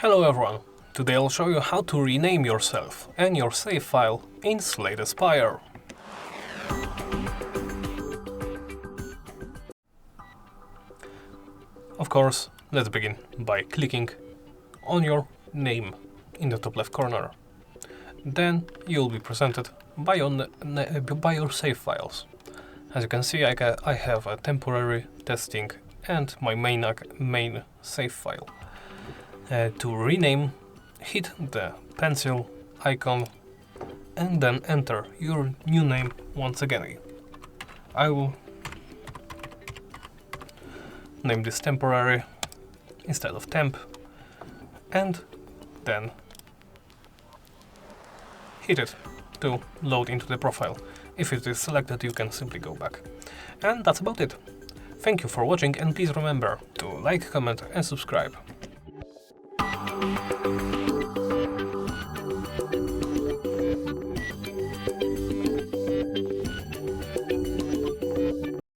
Hello everyone, today I'll show you how to rename yourself and your save file in Slay The Spire. Of course, let's begin by clicking on your name in the top left corner. Then you'll be presented by your save files. As you can see, I have a temporary testing and my main save file. To rename, hit the pencil icon and then enter your new name once again. I will name this temporary instead of temp and then hit it to load into the profile. If it is selected, you can simply go back. And that's about it. Thank you for watching and please remember to like, comment and subscribe.